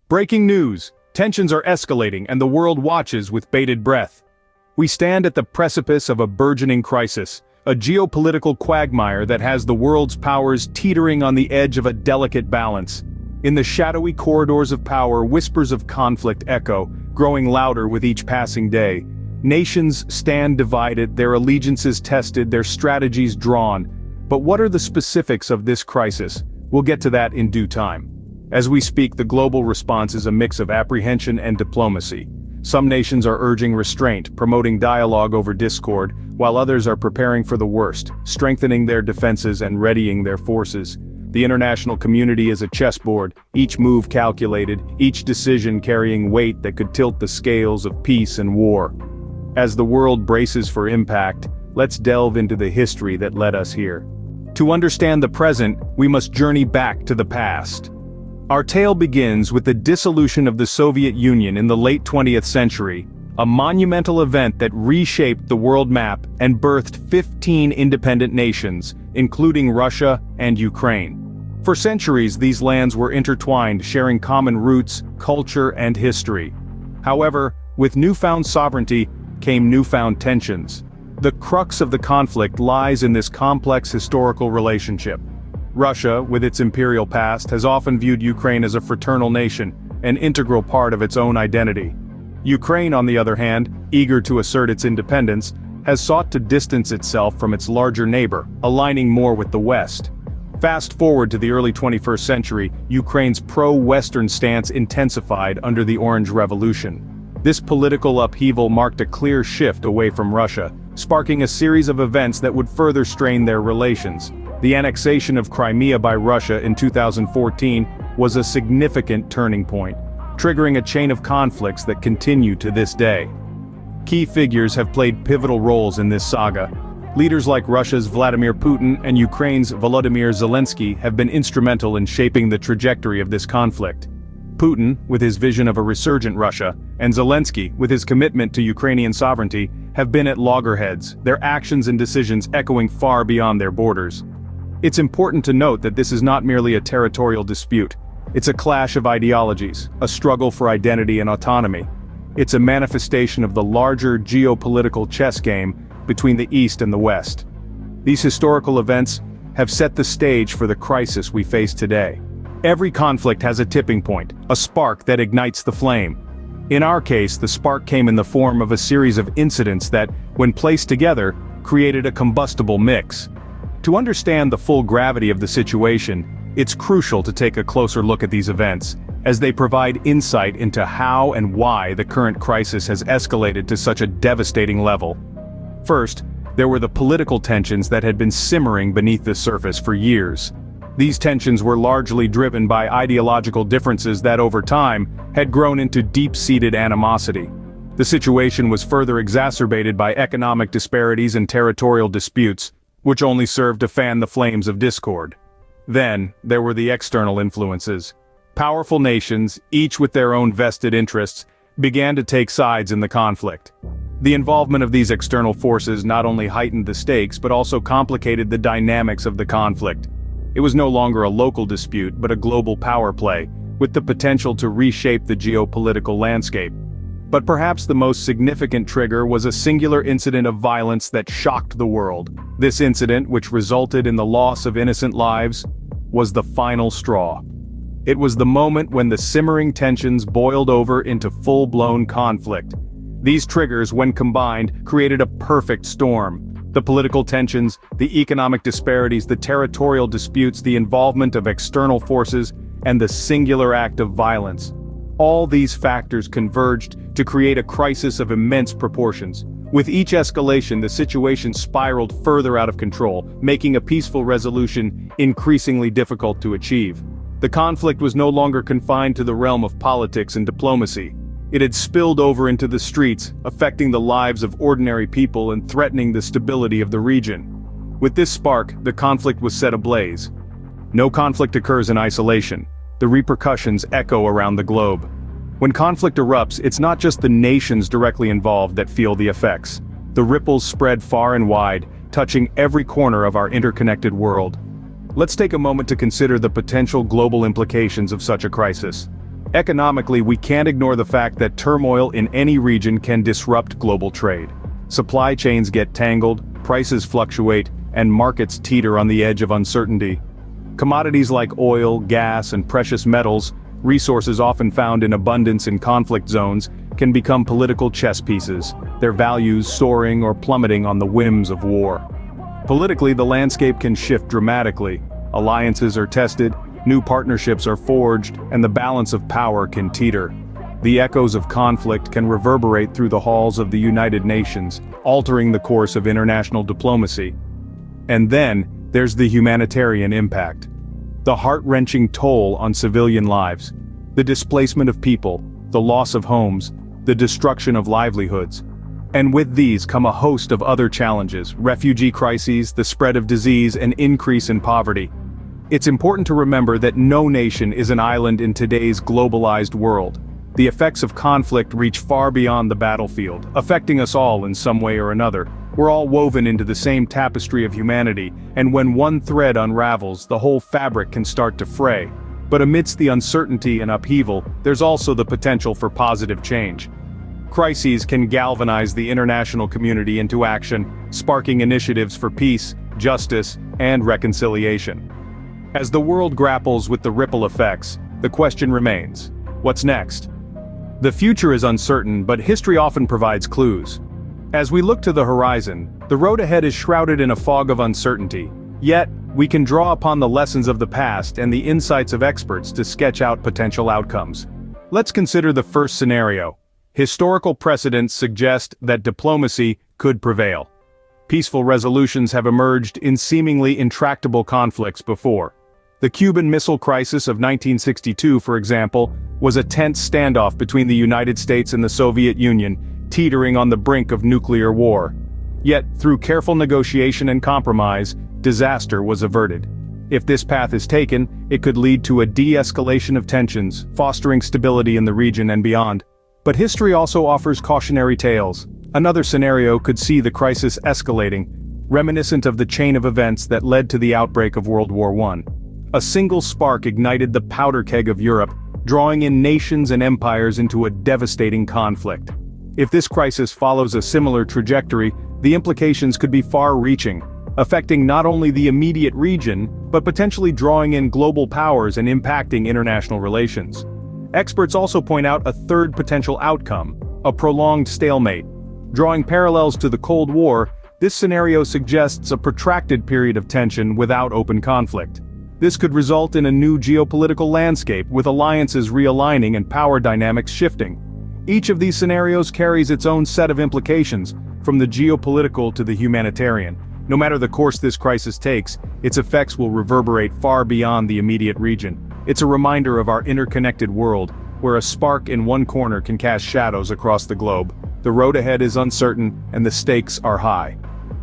Breaking news! Tensions are escalating and the world watches with bated breath. We stand at the precipice of a burgeoning crisis, a geopolitical quagmire that has the world's powers teetering on the edge of a delicate balance. In the shadowy corridors of power, whispers of conflict echo, growing louder with each passing day. Nations stand divided, their allegiances tested, their strategies drawn. But what are the specifics of this crisis? We'll get to that in due time. As we speak, the global response is a mix of apprehension and diplomacy. Some nations are urging restraint, promoting dialogue over discord, while others are preparing for the worst, strengthening their defenses and readying their forces. The international community is a chessboard, each move calculated, each decision carrying weight that could tilt the scales of peace and war. As the world braces for impact, let's delve into the history that led us here. To understand the present, we must journey back to the past. Our tale begins with the dissolution of the Soviet Union in the late 20th century, a monumental event that reshaped the world map and birthed 15 independent nations, including Russia and Ukraine. For centuries, these lands were intertwined, sharing common roots, culture, and history. However, with newfound sovereignty came newfound tensions. The crux of the conflict lies in this complex historical relationship. Russia, with its imperial past, has often viewed Ukraine as a fraternal nation, an integral part of its own identity. Ukraine, on the other hand, eager to assert its independence, has sought to distance itself from its larger neighbor, aligning more with the West. Fast forward to the early 21st century, Ukraine's pro-Western stance intensified under the Orange Revolution. This political upheaval marked a clear shift away from Russia, sparking a series of events that would further strain their relations. The annexation of Crimea by Russia in 2014 was a significant turning point, triggering a chain of conflicts that continue to this day. Key figures have played pivotal roles in this saga. Leaders like Russia's Vladimir Putin and Ukraine's Volodymyr Zelensky have been instrumental in shaping the trajectory of this conflict. Putin, with his vision of a resurgent Russia, and Zelensky, with his commitment to Ukrainian sovereignty, have been at loggerheads, their actions and decisions echoing far beyond their borders. It's important to note that this is not merely a territorial dispute. It's a clash of ideologies, a struggle for identity and autonomy. It's a manifestation of the larger geopolitical chess game between the East and the West. These historical events have set the stage for the crisis we face today. Every conflict has a tipping point, a spark that ignites the flame. In our case, the spark came in the form of a series of incidents that, when placed together, created a combustible mix. To understand the full gravity of the situation, it's crucial to take a closer look at these events, as they provide insight into how and why the current crisis has escalated to such a devastating level. First, there were the political tensions that had been simmering beneath the surface for years. These tensions were largely driven by ideological differences that over time had grown into deep-seated animosity. The situation was further exacerbated by economic disparities and territorial disputes, which only served to fan the flames of discord. Then, there were the external influences. Powerful nations, each with their own vested interests, began to take sides in the conflict. The involvement of these external forces not only heightened the stakes but also complicated the dynamics of the conflict. It was no longer a local dispute but a global power play, with the potential to reshape the geopolitical landscape. But perhaps the most significant trigger was a singular incident of violence that shocked the world. This incident, which resulted in the loss of innocent lives, was the final straw. It was the moment when the simmering tensions boiled over into full-blown conflict. These triggers, when combined, created a perfect storm. The political tensions, the economic disparities, the territorial disputes, the involvement of external forces, and the singular act of violence. All these factors converged to create a crisis of immense proportions. With each escalation, the situation spiraled further out of control, making a peaceful resolution increasingly difficult to achieve. The conflict was no longer confined to the realm of politics and diplomacy. It had spilled over into the streets, affecting the lives of ordinary people and threatening the stability of the region. With this spark, the conflict was set ablaze. No conflict occurs in isolation. The repercussions echo around the globe. When conflict erupts, it's not just the nations directly involved that feel the effects. The ripples spread far and wide, touching every corner of our interconnected world. Let's take a moment to consider the potential global implications of such a crisis. Economically, we can't ignore the fact that turmoil in any region can disrupt global trade. Supply chains get tangled, prices fluctuate, and markets teeter on the edge of uncertainty. Commodities like oil, gas, and precious metals, resources often found in abundance in conflict zones, can become political chess pieces, their values soaring or plummeting on the whims of war. Politically, the landscape can shift dramatically. Alliances are tested, new partnerships are forged, and the balance of power can teeter. The echoes of conflict can reverberate through the halls of the United Nations, altering the course of international diplomacy. And then, there's the humanitarian impact. The heart-wrenching toll on civilian lives. The displacement of people, the loss of homes, the destruction of livelihoods. And with these come a host of other challenges: refugee crises, the spread of disease, and increase in poverty. It's important to remember that no nation is an island in today's globalized world. The effects of conflict reach far beyond the battlefield, affecting us all in some way or another. We're all woven into the same tapestry of humanity, and when one thread unravels, the whole fabric can start to fray. But amidst the uncertainty and upheaval, there's also the potential for positive change. Crises can galvanize the international community into action, sparking initiatives for peace, justice, and reconciliation. As the world grapples with the ripple effects, the question remains: what's next? The future is uncertain, but history often provides clues. As we look to the horizon, the road ahead is shrouded in a fog of uncertainty. Yet, we can draw upon the lessons of the past and the insights of experts to sketch out potential outcomes. Let's consider the first scenario. Historical precedents suggest that diplomacy could prevail. Peaceful resolutions have emerged in seemingly intractable conflicts before. The Cuban Missile Crisis of 1962, for example, was a tense standoff between the United States and the Soviet Union, teetering on the brink of nuclear war. Yet, through careful negotiation and compromise, disaster was averted. If this path is taken, it could lead to a de-escalation of tensions, fostering stability in the region and beyond. But history also offers cautionary tales. Another scenario could see the crisis escalating, reminiscent of the chain of events that led to the outbreak of World War I. A single spark ignited the powder keg of Europe, drawing in nations and empires into a devastating conflict. If this crisis follows a similar trajectory, the implications could be far-reaching, affecting not only the immediate region, but potentially drawing in global powers and impacting international relations. Experts also point out a third potential outcome: a prolonged stalemate. Drawing parallels to the Cold War, this scenario suggests a protracted period of tension without open conflict. This could result in a new geopolitical landscape, with alliances realigning and power dynamics shifting. Each of these scenarios carries its own set of implications, from the geopolitical to the humanitarian. No matter the course this crisis takes, its effects will reverberate far beyond the immediate region. It's a reminder of our interconnected world, where a spark in one corner can cast shadows across the globe. The road ahead is uncertain, and the stakes are high.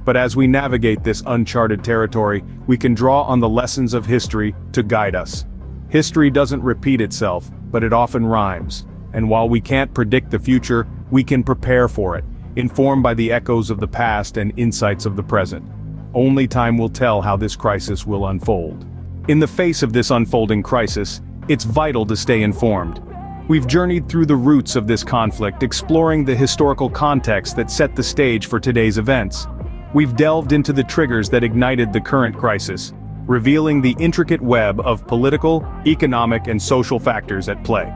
But as we navigate this uncharted territory, we can draw on the lessons of history to guide us. History doesn't repeat itself, but it often rhymes. And while we can't predict the future, we can prepare for it, informed by the echoes of the past and insights of the present. Only time will tell how this crisis will unfold. In the face of this unfolding crisis, it's vital to stay informed. We've journeyed through the roots of this conflict, exploring the historical context that set the stage for today's events. We've delved into the triggers that ignited the current crisis, revealing the intricate web of political, economic, and social factors at play.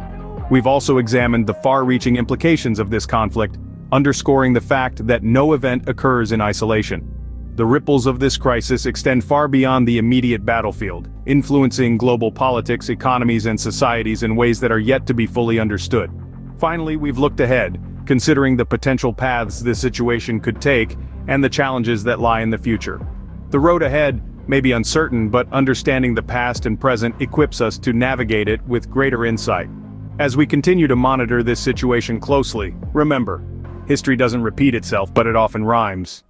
We've also examined the far-reaching implications of this conflict, underscoring the fact that no event occurs in isolation. The ripples of this crisis extend far beyond the immediate battlefield, influencing global politics, economies, and societies in ways that are yet to be fully understood. Finally, we've looked ahead, considering the potential paths this situation could take and the challenges that lie in the future. The road ahead may be uncertain, but understanding the past and present equips us to navigate it with greater insight. As we continue to monitor this situation closely, remember, history doesn't repeat itself, but it often rhymes.